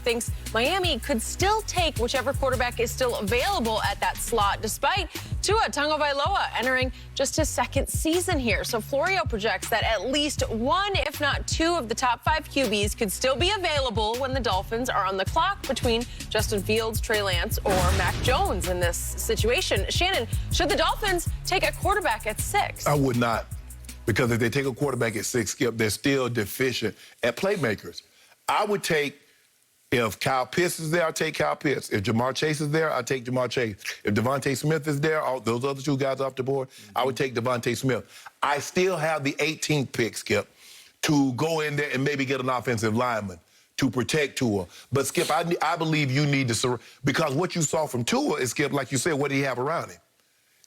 thinks Miami could still take whichever quarterback is still available at that slot, despite Tua Tagovailoa entering just his second season here. So Florio projects that at least one, if not two, of the top 5 QBs could still be available when the Dolphins are on the clock between Justin Fields, Trey Lance, or Mac Jones in this situation. Shannon, should the Dolphins take a quarterback at 6? I would not. Because if they take a quarterback at 6, Skip, they're still deficient at playmakers. I would take, if Kyle Pitts is there, I'll take Kyle Pitts. If Jamar Chase is there, I'll take Jamar Chase. If Devontae Smith is there, all those other 2 guys off the board, I would take Devontae Smith. I still have the 18th pick, Skip, to go in there and maybe get an offensive lineman to protect Tua. But, Skip, I believe you need to, because what you saw from Tua is, Skip, like you said, what did he have around him?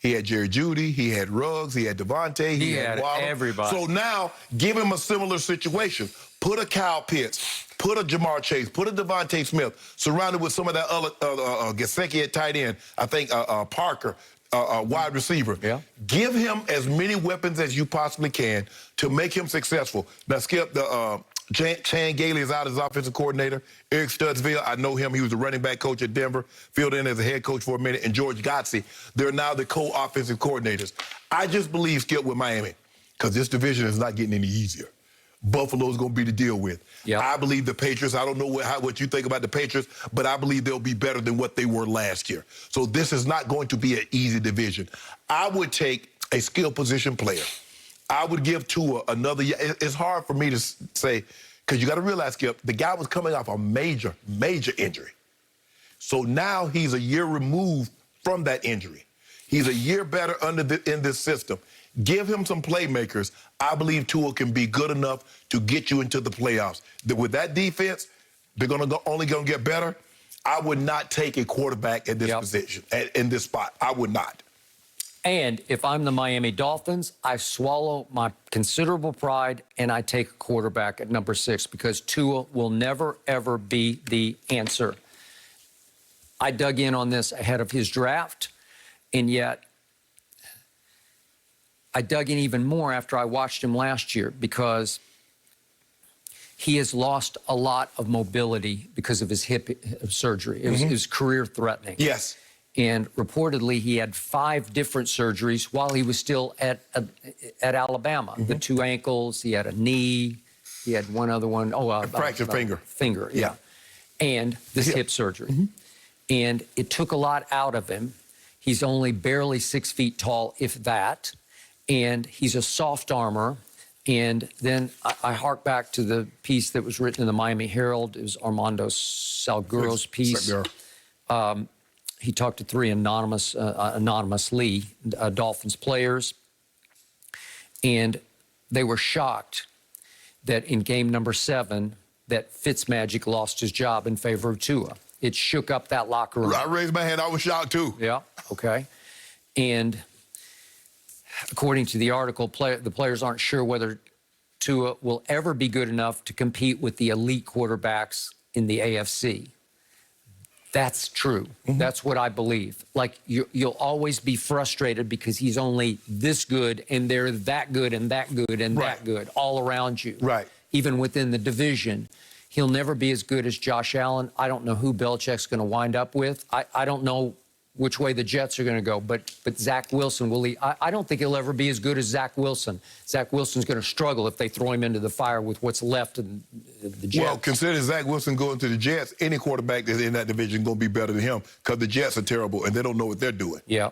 He had Jerry Jeudy, he had Ruggs, he had Devontae, he had Waller. Everybody. So now, give him a similar situation. Put a Kyle Pitts, put a Jamar Chase, put a Devontae Smith, surrounded with some of that other Gesicki at tight end, I think Parker, wide receiver. Yeah. Give him as many weapons as you possibly can to make him successful. Now, Skip, Chan Gailey is out as offensive coordinator. Eric Studsville, I know him. He was the running back coach at Denver, filled in as a head coach for a minute. And George Godsey, they're now the co-offensive coordinators. I just believe, Skip, with Miami, because this division is not getting any easier. Buffalo's going to be to deal with. Yep. I believe the Patriots, I don't know what you think about the Patriots, but I believe they'll be better than what they were last year. So this is not going to be an easy division. I would take a skill position player. I would give Tua another year. It's hard for me to say, because you got to realize, Skip, the guy was coming off a major, major injury. So now he's a year removed from that injury. He's a year better in this system. Give him some playmakers. I believe Tua can be good enough to get you into the playoffs. With that defense, they're only going to get better. I would not take a quarterback at this position, in this spot. I would not. And if I'm the Miami Dolphins, I swallow my considerable pride and I take a quarterback at number 6 because Tua will never, ever be the answer. I dug in on this ahead of his draft, and yet I dug in even more after I watched him last year because he has lost a lot of mobility because of his hip surgery. It was career-threatening. Yes. And reportedly, he had 5 different surgeries while he was still at Alabama. The 2 ankles, he had a knee, he had one other one. A fractured finger. Finger, yeah. And this hip surgery. And it took a lot out of him. He's only barely 6 feet tall, if that. And he's a soft armor. And then I hark back to the piece that was written in the Miami Herald. It was Armando Salguero's piece. He talked to 3 anonymously Dolphins players, and they were shocked that in game number 7 that Fitzmagic lost his job in favor of Tua. It shook up that locker room. I raised my hand. I was shocked, too. Yeah, okay. And according to the article, the players aren't sure whether Tua will ever be good enough to compete with the elite quarterbacks in the AFC. That's true. That's what I believe. Like, you'll always be frustrated because he's only this good, and they're that good and that good and that good all around you. Right. Even within the division. He'll never be as good as Josh Allen. I don't know who Belichick's going to wind up with. I don't know which way the Jets are going to go, but Zach Wilson will lead. I don't think he'll ever be as good as Zach Wilson. Zach Wilson's going to struggle if they throw him into the fire with what's left of the Jets. Well, consider Zach Wilson going to the Jets. Any quarterback that's in that division is going to be better than him because the Jets are terrible and they don't know what they're doing. Yeah.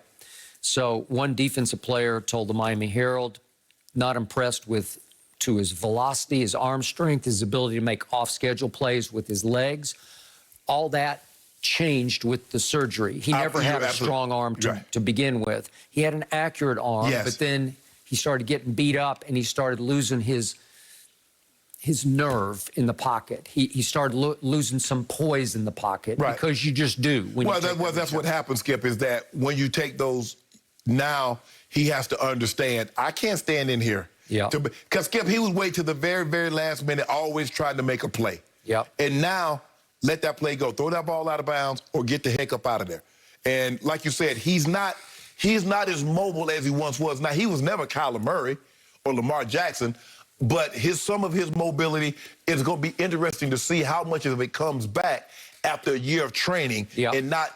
So one defensive player told the Miami Herald, not impressed with his velocity, his arm strength, his ability to make off-schedule plays with his legs. All that changed with the surgery. He never had a strong arm to begin with. He had an accurate arm, but then he started getting beat up and he started losing his nerve in the pocket. He started losing some poise in the pocket because you just do. That's what happens, Skip, is that when you take those, now he has to understand, I can't stand in here. Yeah. Because, Skip, he would wait to the very, very last minute, always trying to make a play. Yeah. And now, let that play go. Throw that ball out of bounds or get the heck up out of there. And like you said, he's not as mobile as he once was. Now, he was never Kyler Murray or Lamar Jackson, but some of his mobility is going to be interesting to see how much of it comes back after a year of training and not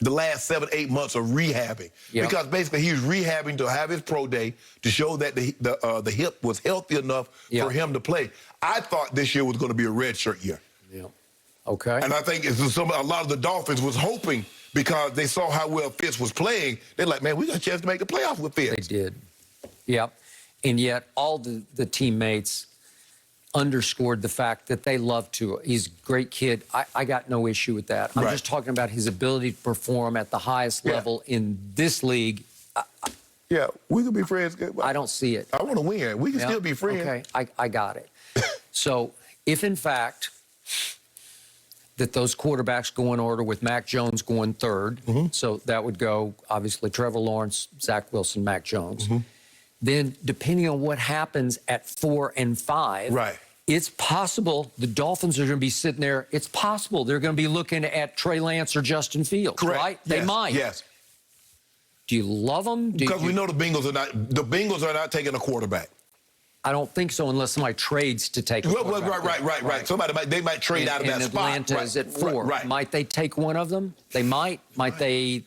the last 7-8 months of rehabbing. Because basically he's rehabbing to have his pro day to show that the hip was healthy enough for him to play. I thought this year was going to be a redshirt year. Okay. And I think a lot of the Dolphins was hoping, because they saw how well Fitz was playing, they're like, man, we got a chance to make the playoffs with Fitz. They did. Yep. And yet all the teammates underscored the fact that they love Tua. He's a great kid. I got no issue with that. I'm just talking about his ability to perform at the highest level in this league. Yeah, we could be friends. I don't see it. I want to win. We can still be friends. Okay, I got it. So if, in fact, that those quarterbacks go in order with Mac Jones going third, so that would go, obviously, Trevor Lawrence, Zach Wilson, Mac Jones. Then, depending on what happens at 4 and 5, it's possible the Dolphins are going to be sitting there. It's possible they're going to be looking at Trey Lance or Justin Fields, right? They might. Yes. Do you love them? Because we know the Bengals are not taking a quarterback. I don't think so, unless somebody trades to take a quarterback. Right. They might trade out of that spot. And Atlanta is at 4. Might they take one of them? They might. Might they?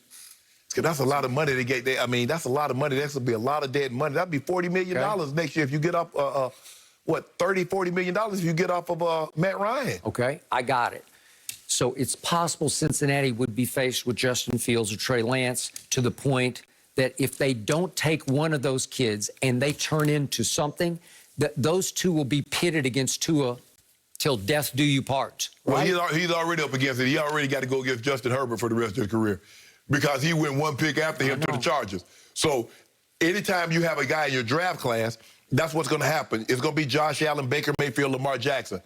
That's a lot of money to get. I mean, that's a lot of money. That's going to be a lot of dead money. That'd be $40 million next year if you get up, $30-40 million if you get off of Matt Ryan. Okay, I got it. So it's possible Cincinnati would be faced with Justin Fields or Trey Lance, to the point that if they don't take one of those kids and they turn into something, that those two will be pitted against Tua till death do you part. Well, he's already up against it. He already got to go against Justin Herbert for the rest of his career, because he went one pick after him to the Chargers. So anytime you have a guy in your draft class, that's what's going to happen. It's going to be Josh Allen, Baker Mayfield, Lamar Jackson.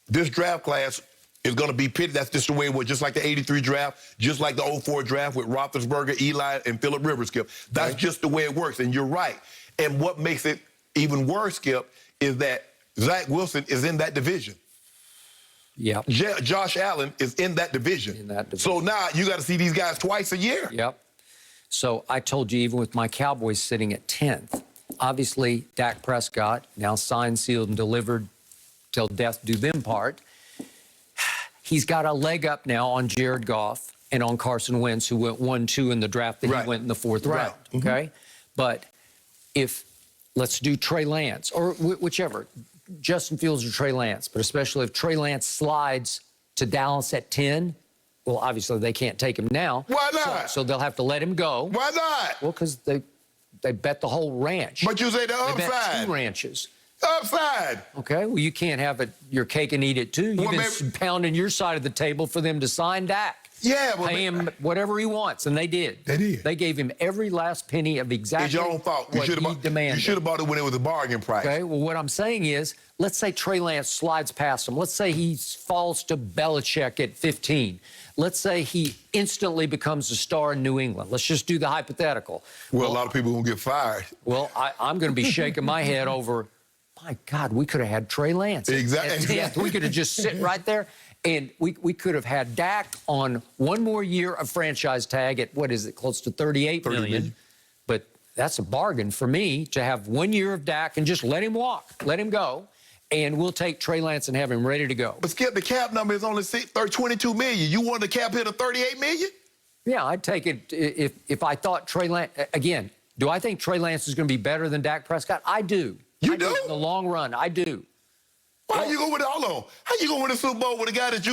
This draft class is going to be pitted. That's just the way it was, just like the 83 draft, just like the 04 draft with Roethlisberger, Eli, and Phillip Rivers, Skip. That's just the way it works, and you're right. And what makes it even worse, Skip, is that Zach Wilson is in that division. Josh Allen is in that division. So now you got to see these guys twice a year. So I told you, even with my Cowboys sitting at 10th, obviously Dak Prescott, now signed, sealed, and delivered till death do them part. He's got a leg up now on Jared Goff and on Carson Wentz, who went 1-2 in the draft that he went in the 4th round, okay? But if, let's do Trey Lance, or whichever, Justin Fields or Trey Lance, but especially if Trey Lance slides to Dallas at 10, well, obviously they can't take him now. Why not? So they'll have to let him go. Why not? Well, because they bet the whole ranch. But you say the upside. They bet 2 ranches. Upside. Okay, well, you can't have your cake and eat it, too. You've been pounding your side of the table for them to sign Dak. Pay him whatever he wants, and they did. They did. They gave him every last penny of exactly it's your own fault. what he demanded. You should have bought it when it was a bargain price. Okay, well, what I'm saying is, let's say Trey Lance slides past him. Let's say he falls to Belichick at 15. Let's say he instantly becomes a star in New England. Let's just do the hypothetical. Well, a lot of people are going to get fired. Well, I'm going to be shaking my head over, my God, we could have had Trey Lance. Exactly. We could have just sit right there, and we could have had Dak on one more year of franchise tag at, what is it, close to $38 million. But that's a bargain for me, to have 1 year of Dak and just let him walk, let him go, and we'll take Trey Lance and have him ready to go. But Skip, the cap number is only $22 million. You want the cap hit of $38 million? Yeah, I'd take it if I thought Trey Lance, again, do I think Trey Lance is going to be better than Dak Prescott? I do. You do? In the long run, I do. How you going to win a Super Bowl with a guy that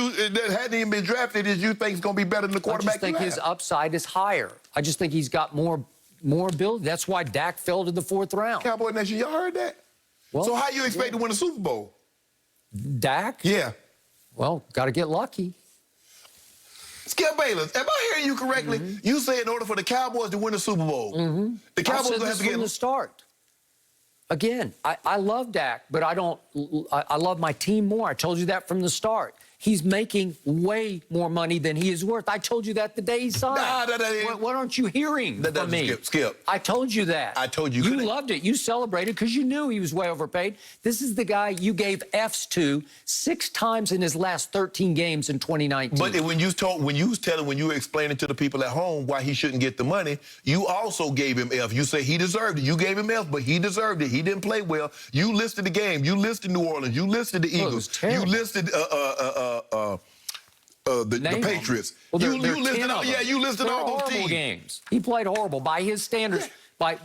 hadn't even been drafted that you think is going to be better than the quarterback? I just think his upside is higher. I just think he's got more ability. That's why Dak fell to the 4th round. Cowboy Nation, y'all heard that? Well, so how you expect to win a Super Bowl? Dak? Yeah. Well, got to get lucky. Skip Bayless, am I hearing you correctly? You say in order for the Cowboys to win the Super Bowl, the Cowboys have to get from the start. Again, I love Dak, but I love my team more. I told you that from the start. He's making way more money than he is worth. I told you that the day he signed. What aren't you hearing from me? Skip. I told you that. I told you. You loved it. You celebrated because you knew he was way overpaid. This is the guy you gave Fs to 6 times in his last 13 games in 2019. But when you were explaining to the people at home why he shouldn't get the money, you also gave him F. You say he deserved it. You gave him F, but he deserved it. He didn't play well. You listed the game. You listed New Orleans. You listed the Eagles. You listed the Patriots. Well, you listed all those games. He played horrible by his standards. By